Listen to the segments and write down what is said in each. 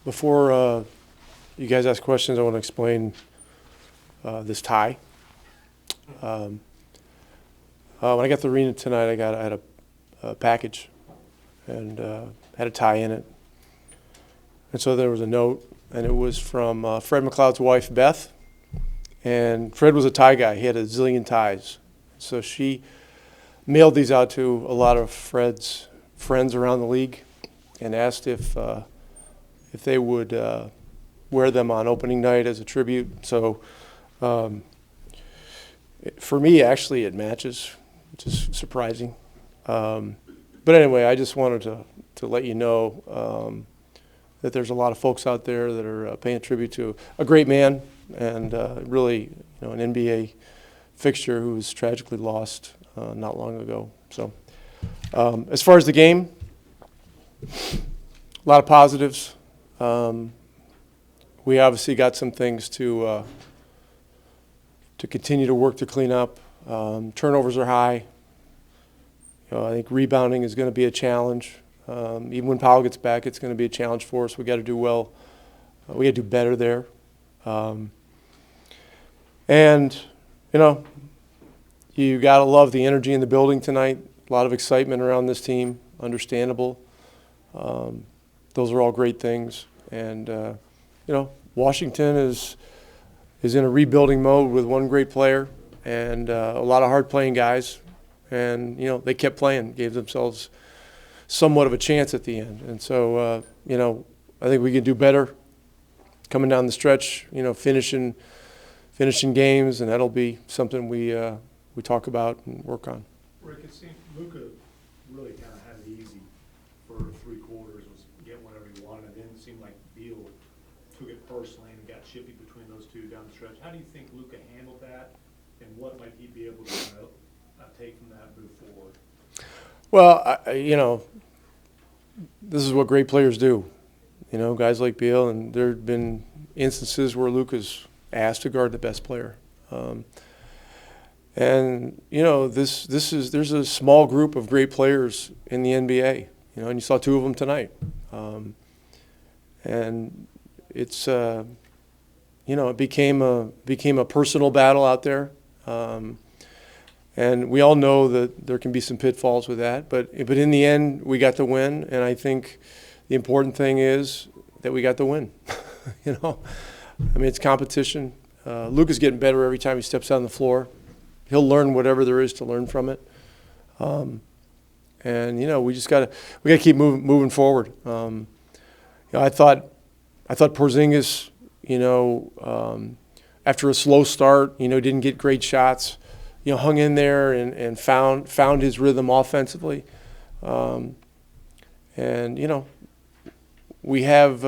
Before you guys ask questions, I want to explain this tie. When I got the arena tonight, I had a package and had a tie in it. And so there was a note, and it was from Fred McLeod's wife, Beth. And Fred was a tie guy. He had a zillion ties. So she mailed these out to a lot of Fred's friends around the league and asked if they would wear them on opening night as a tribute. So for me, actually, it matches, which is surprising. But anyway, I just wanted to let you know that there's a lot of folks out there that are paying tribute to a great man and really, an NBA fixture who was tragically lost not long ago. So as far as the game, a lot of positives. We obviously got some things to continue to work to clean up. Turnovers are high. I think rebounding is going to be a challenge. Even when Powell gets back, it's going to be a challenge for us. We got to do well. We got to do better there. And you got to love the energy in the building tonight. A lot of excitement around this team. Understandable. Those are all great things. And Washington is in a rebuilding mode with one great player and a lot of hard-playing guys. And, they kept playing, gave themselves somewhat of a chance at the end. And so, I think we can do better coming down the stretch, finishing games, and that'll be something we talk about and work on. Rick, it seemed Luka really kind of had it easy for 3 quarters, was getting whatever he wanted, and then it seemed like Beal took it personally and got chippy between those two down the stretch. How do you think Luka handled that, and what might he be able to take from that and move forward? Well, this is what great players do. Guys like Beal, and there have been instances where Luka's asked to guard the best player. And there's a small group of great players in the NBA, and you saw 2 of them tonight. And it's it became a personal battle out there. And we all know that there can be some pitfalls with that, but in the end, we got the win, and I think the important thing is that we got the win. It's competition. Luka's getting better every time he steps on the floor. He'll learn whatever there is to learn from it. And we just gotta keep moving forward. I thought Porzingis, after a slow start, didn't get great shots. Hung in there and found his rhythm offensively. And we have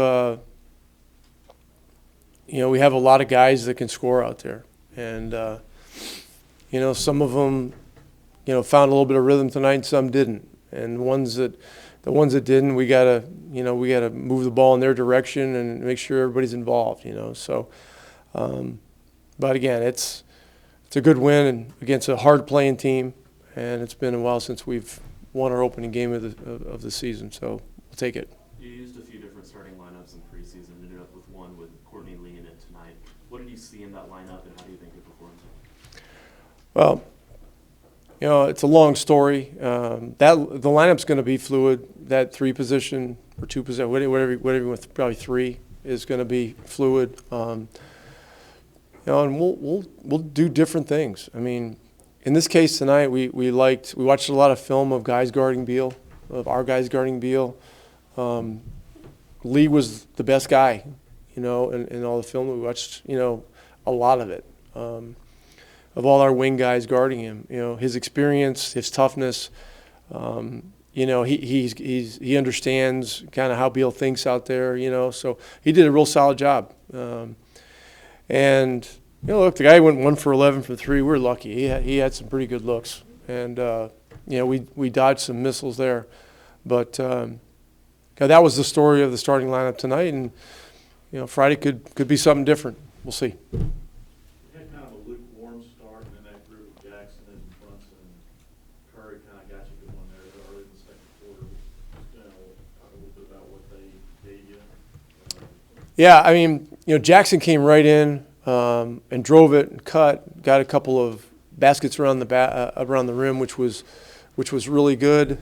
we have a lot of guys that can score out there. And some of them found a little bit of rhythm tonight and some didn't. And the ones that didn't, we gotta move the ball in their direction and make sure everybody's involved. So but again, it's a good win against a hard-playing team, and it's been a while since we've won our opening game of the season, so we'll take it. You used a few different starting lineups in preseason, ended up with one with Courtney Lee in it tonight. What did you see in that lineup, and how do you think it performs? Well, it's a long story. The lineup's going to be fluid. That 3 position or 2 position, whatever with probably 3 is going to be fluid. And we'll do different things. In this case tonight, we watched a lot of film of guys guarding Beal, of our guys guarding Beal. Lee was the best guy, in all the film. We watched, a lot of it, of all our wing guys guarding him. His experience, his toughness. He understands kind of how Beal thinks out there. So he did a real solid job. And look, the guy went 1 for 11 from 3. We're lucky. He had some pretty good looks, and we dodged some missiles there. But that was the story of the starting lineup tonight, and Friday could be something different. We'll see. You had kind of a lukewarm start, and then that group of Jackson and Brunson and Curry kind of got you going there early in the second quarter. Yeah, I mean, Jackson came right in and drove it and got a couple of baskets around the rim, which was really good.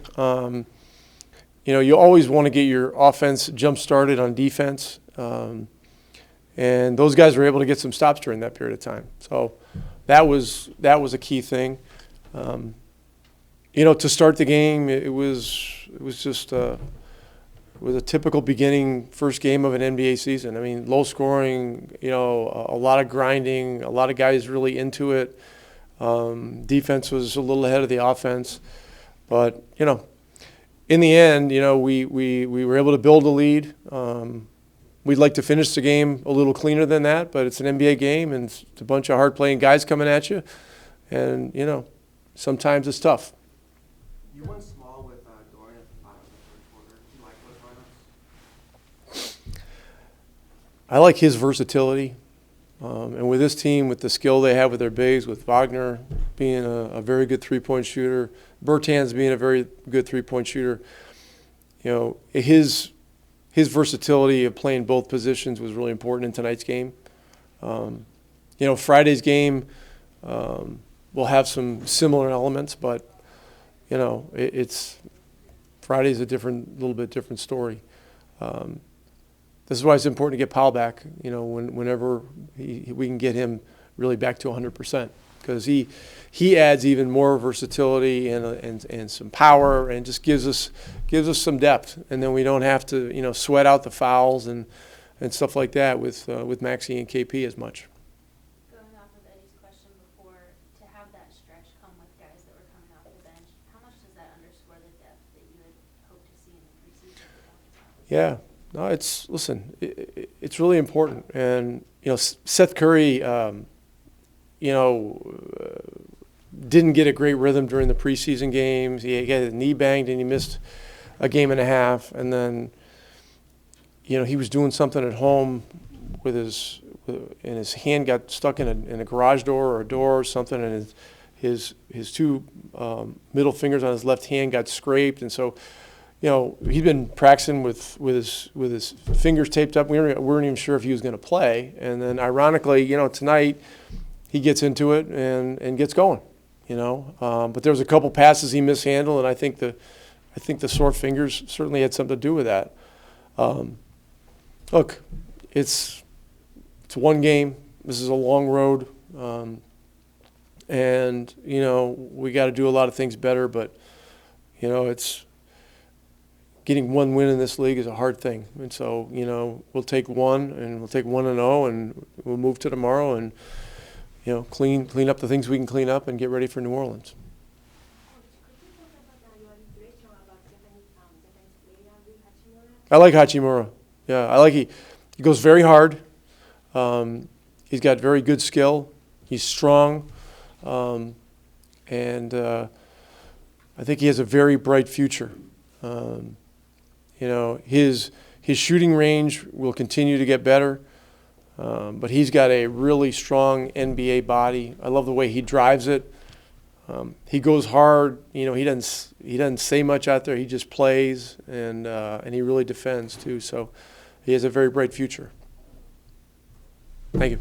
You always want to get your offense jump started on defense, and those guys were able to get some stops during that period of time. So that was a key thing. To start the game, it was just. It was a typical first game of an NBA season. I mean, low scoring, a lot of grinding, a lot of guys really into it. Defense was a little ahead of the offense. But, in the end, we were able to build a lead. We'd like to finish the game a little cleaner than that, but it's an NBA game and it's a bunch of hard-playing guys coming at you. And, sometimes it's tough. You went small with Dorian at the bottom of the third quarter. Do you like those lineups? I like his versatility. And with this team, with the skill they have with their bigs, with Wagner being a very good three-point shooter, Bertans being a very good three-point shooter, his versatility of playing both positions was really important in tonight's game. Friday's game will have some similar elements, but Friday's a little bit different story. This is why it's important to get Powell back. Whenever we can get him really back to 100%, because he adds even more versatility and some power, and just gives us some depth, and then we don't have to sweat out the fouls and stuff like that with Maxey and KP as much. Going off of Eddie's question before, to have that stretch come with guys that were coming off the bench, how much does that underscore the depth that you had hoped to see in the preseason? Yeah, no, it's really important, and Seth Curry, didn't get a great rhythm during the preseason games. He got his knee banged and he missed a game and a half, and then he was doing something at home and his hand got stuck in a garage door or a door or something, and his two middle fingers on his left hand got scraped, and so he'd been practicing with his fingers taped up. We weren't even sure if he was going to play, and then ironically, tonight he gets into it and gets going. But there was a couple passes he mishandled, and I think the sore fingers certainly had something to do with that. Look, it's one game. This is a long road, and we got to do a lot of things better. But it's getting one win in this league is a hard thing, and so we'll take one, and we'll take 1-0, and we'll move to tomorrow and clean up the things we can clean up and get ready for New Orleans. I like Hachimura. Yeah, I like he goes very hard. He's got very good skill. He's strong, and I think he has a very bright future. His shooting range will continue to get better. But he's got a really strong NBA body. I love the way he drives it. He goes hard. He doesn't say much out there. He just plays, and he really defends too. So he has a very bright future. Thank you.